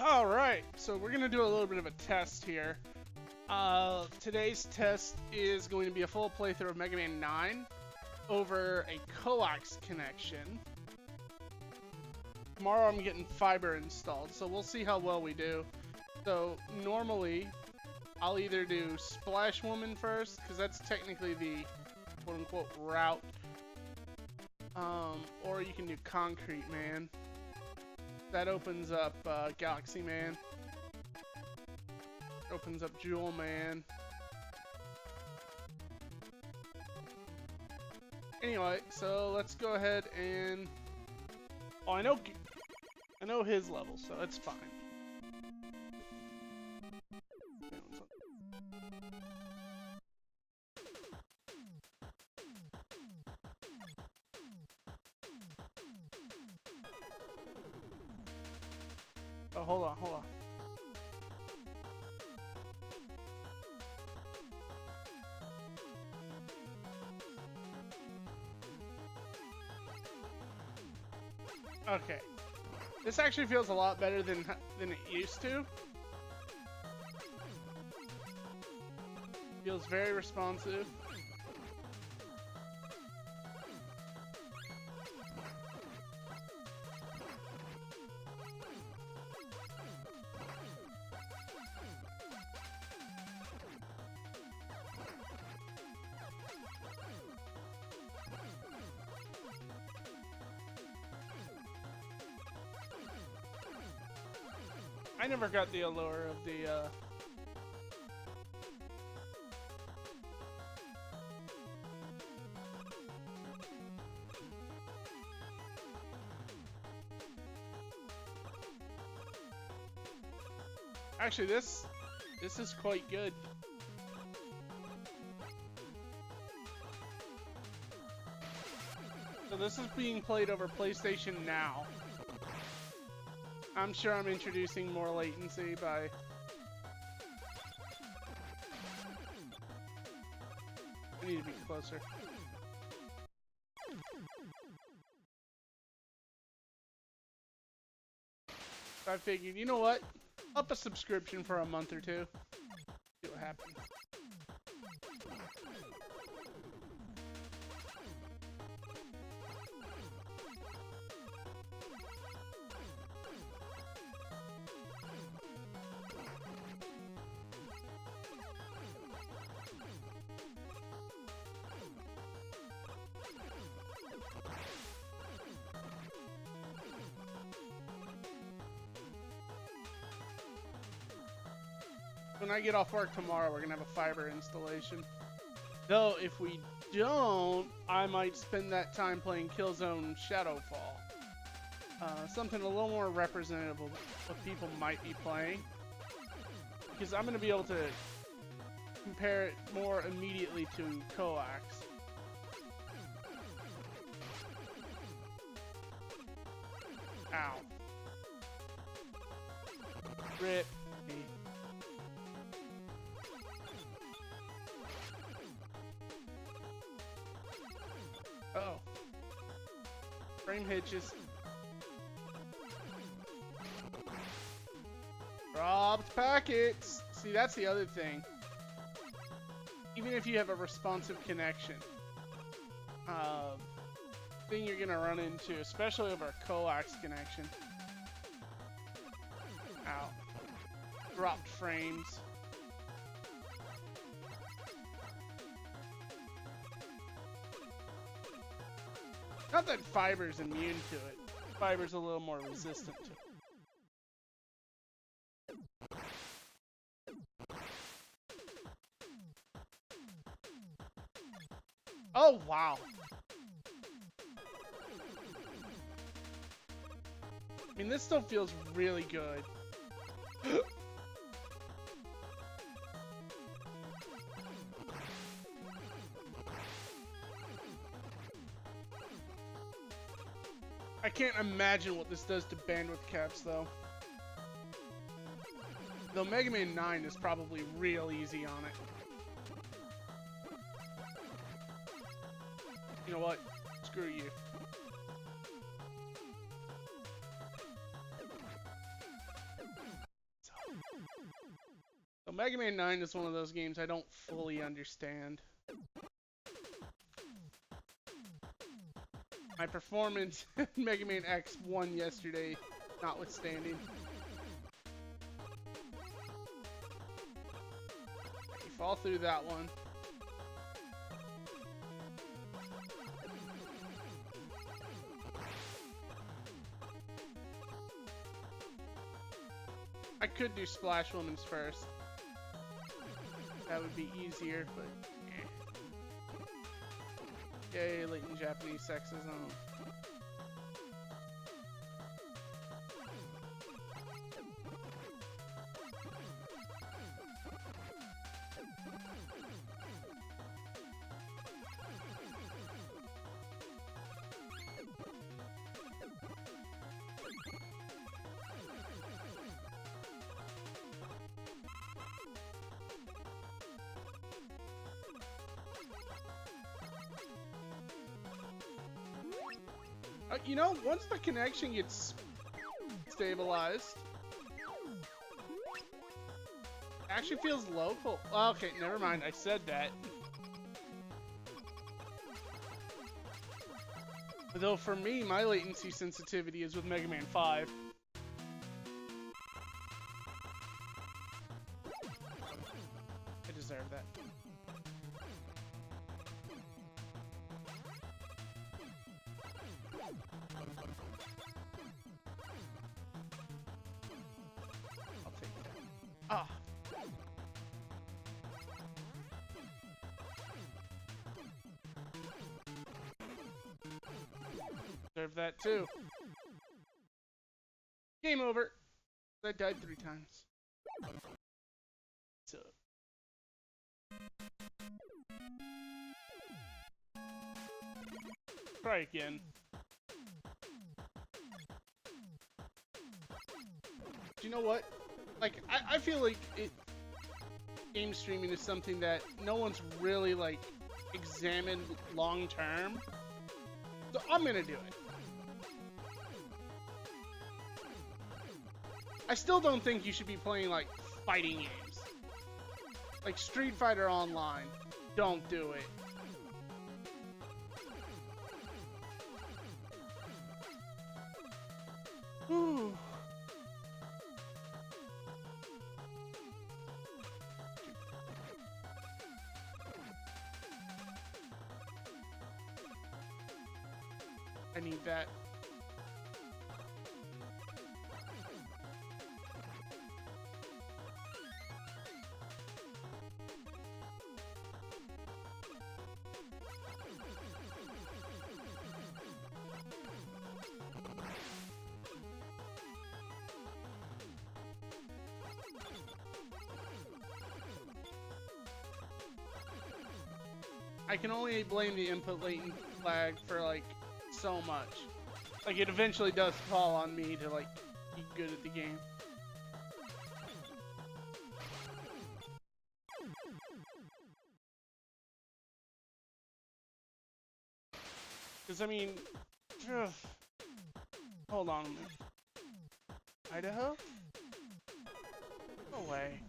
Alright, so we're going to do a little bit of a test here. Today's test is going to be a full playthrough of Mega Man 9 over a coax connection. Tomorrow I'm getting fiber installed, so we'll see how well we do. So normally, I'll either do Splash Woman first, because that's technically the quote-unquote route. Or you can do Concrete Man. That opens up Galaxy Man. Opens up Jewel Man. Anyway, so let's go ahead and... Oh, I know his level, so it's fine. Oh, hold on. Okay. This actually feels a lot better than it used to. Feels very responsive. I never got the allure of the, Actually, this is quite good. So this is being played over PlayStation Now. I'm sure I'm introducing more latency by... I need to be closer. I figured, you know what? Up a subscription for a month or two. See what happens. When I get off work tomorrow, we're gonna have a fiber installation. Though, if we don't, I might spend that time playing Killzone Shadowfall. Something a little more representative of what people might be playing. Because I'm gonna be able to compare it more immediately to Coax. Ow. Rip. Uh-oh. Frame hitches. Dropped packets! See, that's the other thing. Even if you have a responsive connection, thing you're gonna run into, especially over a coax connection. Ow. Dropped frames. Not that fiber's immune to it. Fiber's a little more resistant to it. Oh, wow. I mean, this still feels really good. I can't imagine what this does to bandwidth caps, though. Though Mega Man 9 is probably real easy on it. You know what? Screw you. Mega Man 9 is one of those games I don't fully understand. My performance in Mega Man X1 yesterday, notwithstanding. You fall through that one. I could do Splash Woman's first. That would be easier, but yay, latent Japanese sexism. You know, once the connection gets stabilized, it actually feels local. Well, okay, never mind. I said that. Though for me, my latency sensitivity is with Mega Man 5. I deserve that. I'll take that. Ah. Deserve that too. Game over. I died 3 times. So. Try again. Do you know what? Like, I feel like game streaming is something that no one's really, like, examined long term. So I'm gonna do it. I still don't think you should be playing, like, fighting games. Like Street Fighter Online. Don't do it. Whew. I need that. I can only blame the input latent lag for, like, so much. Like, it eventually does fall on me to, like, be good at the game. Because, I mean, ugh. Hold on a minute. Idaho? No way.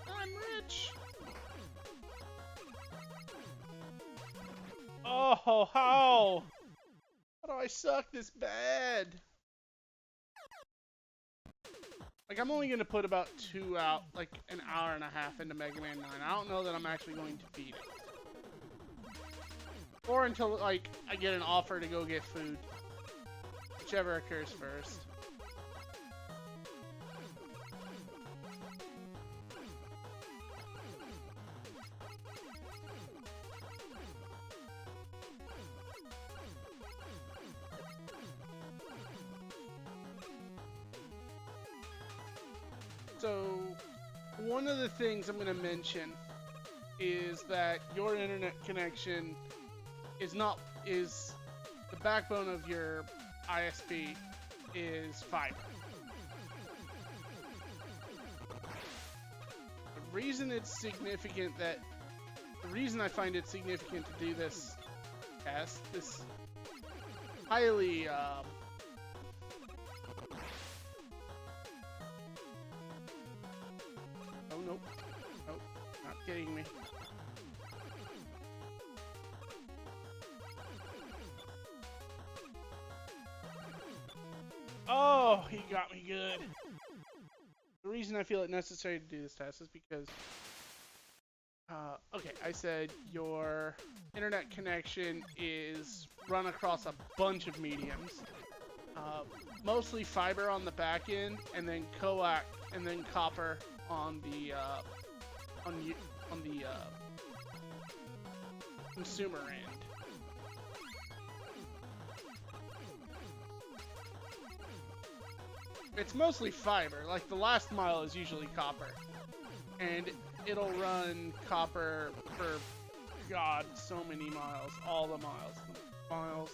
I'm rich. Oh, how? How do I suck this bad? Like, I'm only gonna put about 2 out, like an hour and a half into Mega Man 9. I don't know that I'm actually going to beat it. Or until, like, I get an offer to go get food. Whichever occurs first. So, one of the things I'm going to mention is that your internet connection is the backbone of your ISP is fiber. reason it's significant that the reason I find it significant to do this test, this highly oh nope, nope, not kidding me. Oh, he got me good. The reason I feel it necessary to do this test is because okay, I said your internet connection is run across a bunch of mediums, mostly fiber on the back end, and then coax, and then copper on the consumer end. It's mostly fiber. Like the last mile is usually copper, and it'll run copper for, God, so many miles. All the miles.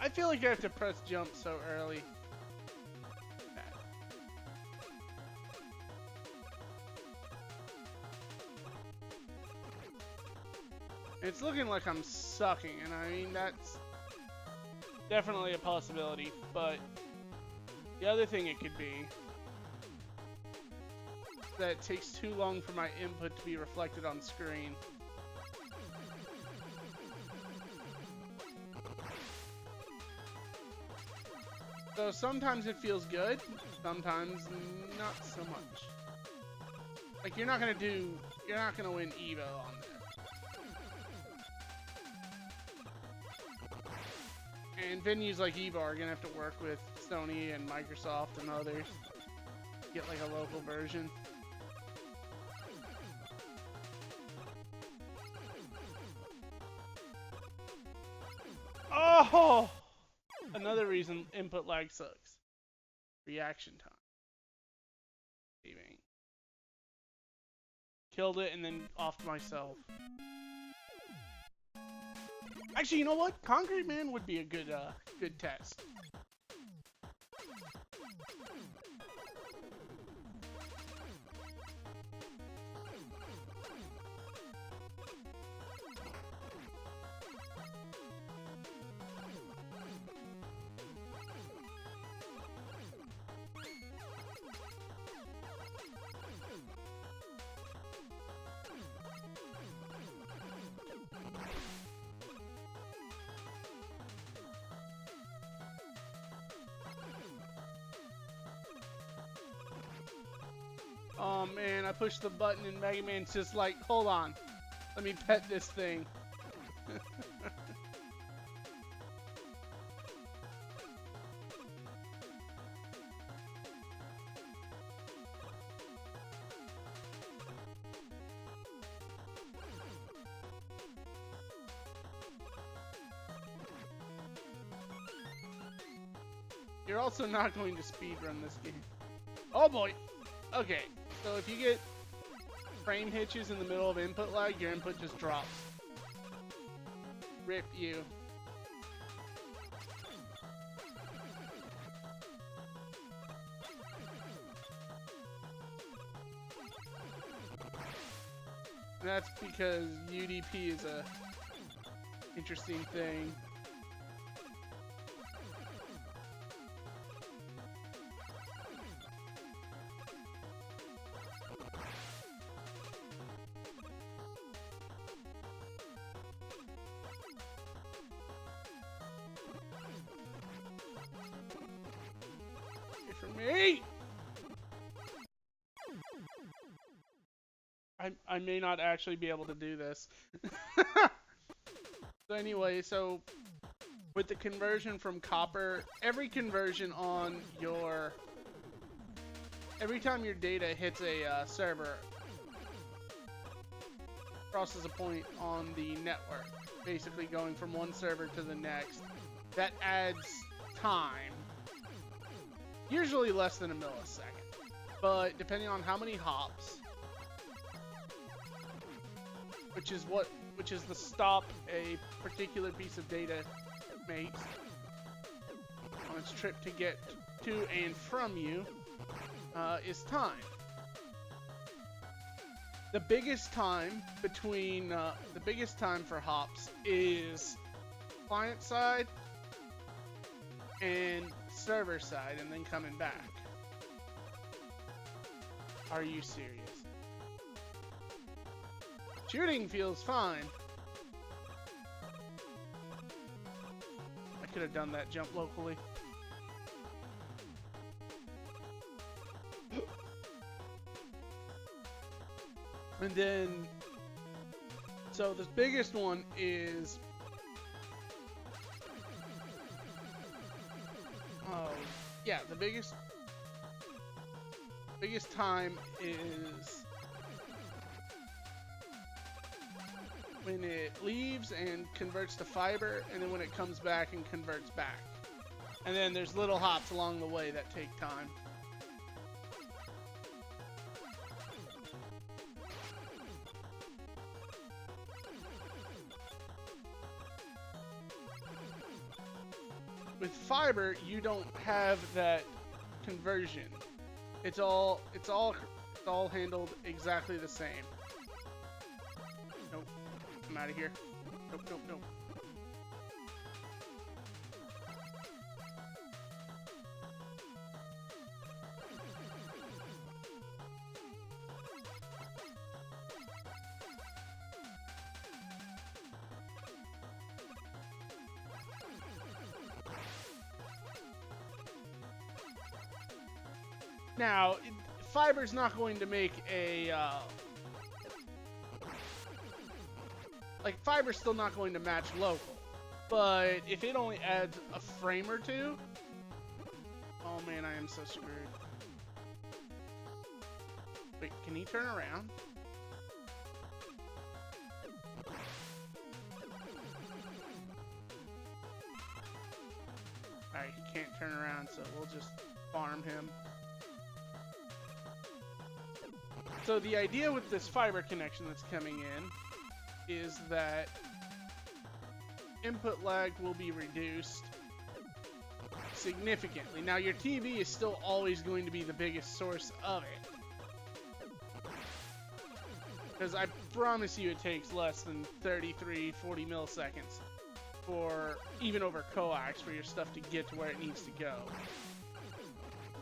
I feel like I have to press jump so early. It's looking like I'm sucking, and I mean, that's definitely a possibility, but the other thing it could be that it takes too long for my input to be reflected on screen. So sometimes it feels good, sometimes not so much. Like you're not gonna win Evo on this. And venues like EVO are gonna have to work with Sony and Microsoft and others to get like a local version. Oh! Another reason input lag sucks. Reaction time. Saving. Killed it and then offed myself. Actually, you know what? Concrete Man would be a good test. Oh man, I pushed the button and Mega Man's just like, hold on, let me pet this thing. You're also not going to speedrun this game. Oh boy! Okay, so if you get frame hitches in the middle of input lag, your input just drops. Rip you. That's because UDP is a interesting thing. For me! I may not actually be able to do this. So anyway, so with the conversion from copper, every conversion on your... Every time your data hits a server, crosses a point on the network, basically going from one server to the next, that adds time. Usually less than a millisecond, but depending on how many hops, which which is the stop a particular piece of data makes on its trip to get to and from you, is time. The biggest time between the biggest time for hops is client side and server side, and then coming back. Are you serious? Shooting feels fine. I could have done that jump locally. And then, so the biggest one is, yeah, the biggest time is when it leaves and converts to fiber, and then when it comes back and converts back. And then there's little hops along the way that take time. With fiber, you don't have that conversion. It's all handled exactly the same. Nope. I'm out of here. Nope, nope, nope. Now, fiber's not going to make a, like, fiber's still not going to match local. But if it only adds a frame or two, oh man, I am so screwed. Wait, can he turn around? Alright, he can't turn around, so we'll just farm him. So the idea with this fiber connection that's coming in is that input lag will be reduced significantly. Now your TV is still always going to be the biggest source of it, because I promise you it takes less than 33, 40 milliseconds for, even over coax, for your stuff to get to where it needs to go.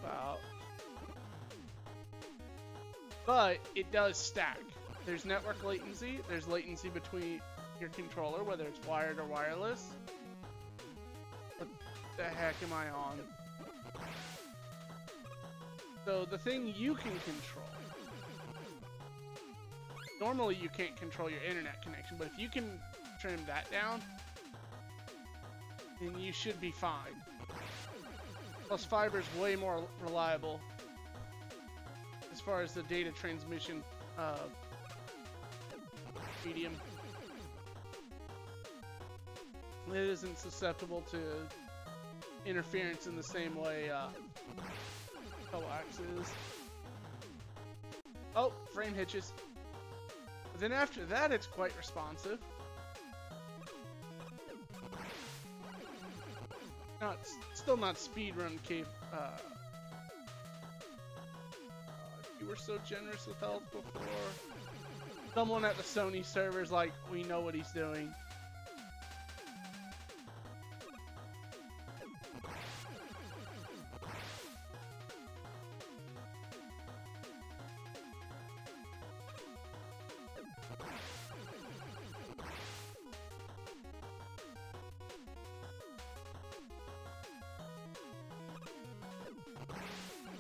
About. But it does stack. There's network latency, there's latency between your controller, whether it's wired or wireless. What the heck am I on? So the thing you can control, normally you can't control your internet connection, but if you can trim that down, then you should be fine. Plus fiber's way more reliable as far as the data transmission medium. It isn't susceptible to interference in the same way coax is. Oh, frame hitches. But then after that, it's quite responsive. Still not speedrun cave. You were so generous with health before. Someone at the Sony server's like, we know what he's doing.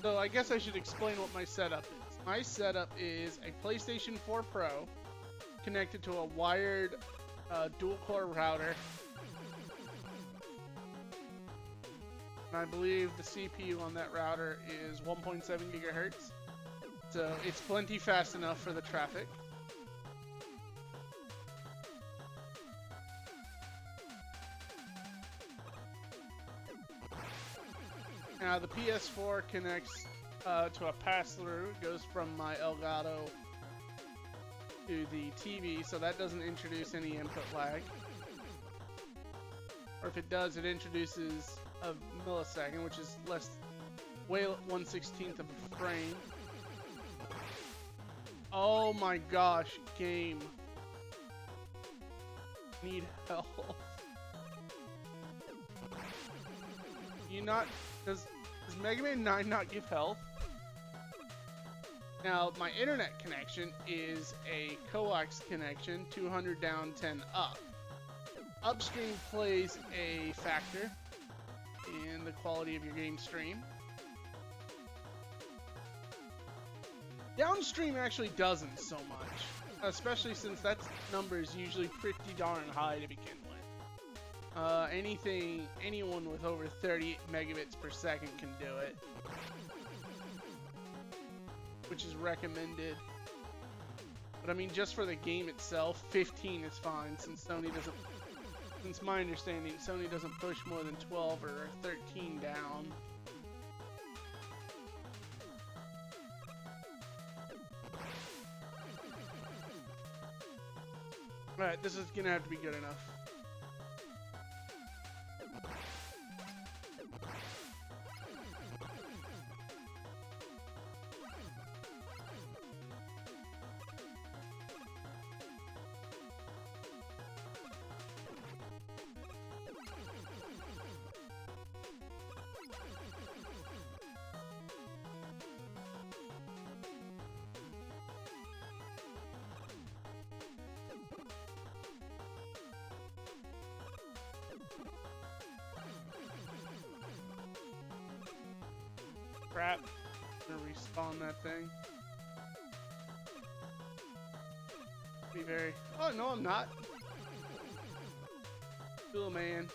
So I guess I should explain what my setup is. My setup is a PlayStation 4 Pro connected to a wired dual-core router. And I believe the CPU on that router is 1.7 gigahertz. So it's plenty fast enough for the traffic. Now the PS4 connects to a pass-through. It goes from my Elgato to the TV, so that doesn't introduce any input lag. Or if it does, it introduces a millisecond, which is way 1/16 of a frame. Oh my gosh, game. Need help. Does Mega Man 9 not give health? Now, my internet connection is a coax connection, 200 down, 10 up. Upstream plays a factor in the quality of your game stream. Downstream actually doesn't so much, especially since that number is usually pretty darn high to begin with. Anyone with over 30 megabits per second can do it, which is recommended. But I mean, just for the game itself, 15 is fine, since my understanding, Sony doesn't push more than 12 or 13 down. Alright, this is gonna have to be good enough. Crap. I'm gonna respawn that thing. Be very... Oh, no, I'm not. Cool, man.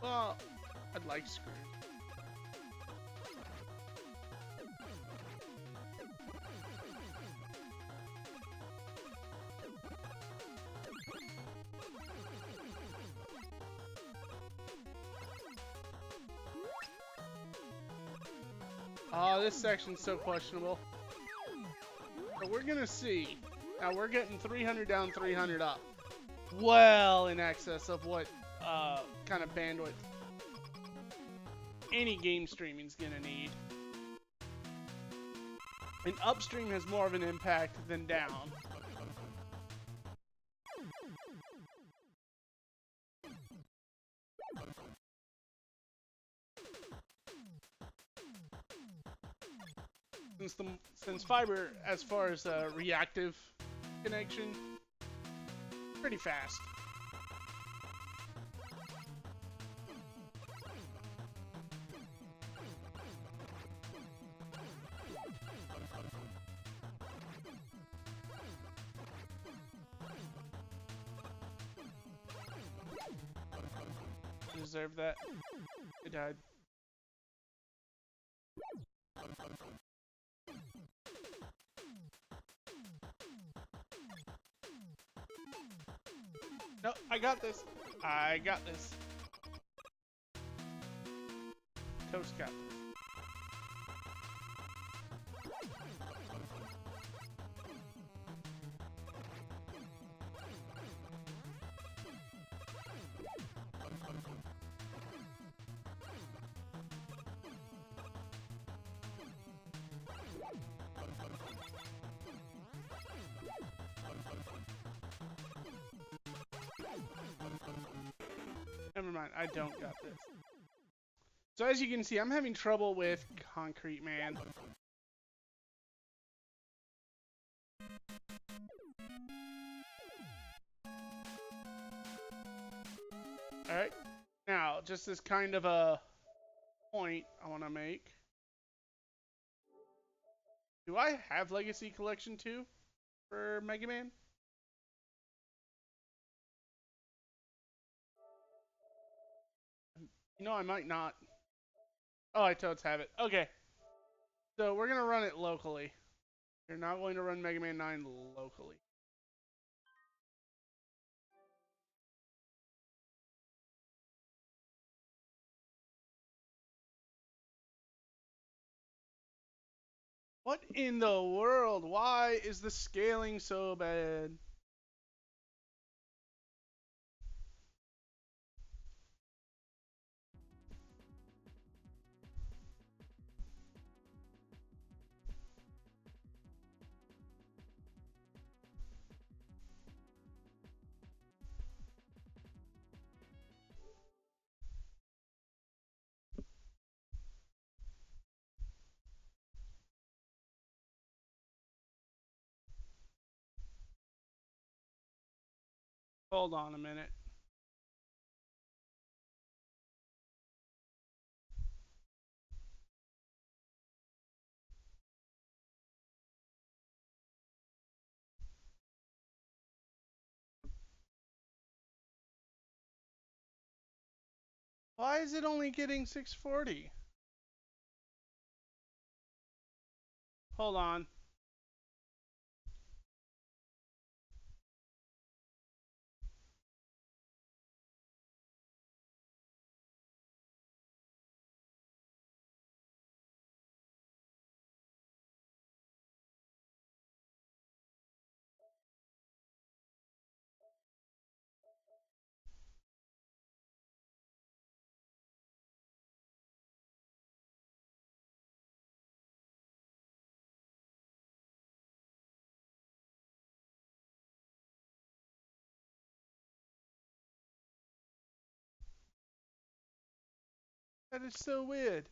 Well, I'd like screwed. Oh, this section's so questionable. But we're gonna see. Now we're getting 300 down, 300 up. Well in excess of what kind of bandwidth any game streaming's gonna need. And upstream has more of an impact than down. Since fiber, as far as reactive connection, pretty fast. Deserve that. It died. No, I got this. I got this. Toast got this. Never mind, I don't got this. So as you can see, I'm having trouble with Concrete Man. Alright, now, just as kind of a point I want to make. Do I have Legacy Collection 2 for Mega Man? No, I might not. Oh, I totes have it. Okay. So we're going to run it locally. You're not going to run Mega Man 9 locally. What in the world? Why is the scaling so bad? Hold on a minute. Why is it only getting 640? Hold on. That is so weird.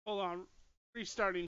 Hold on. Restarting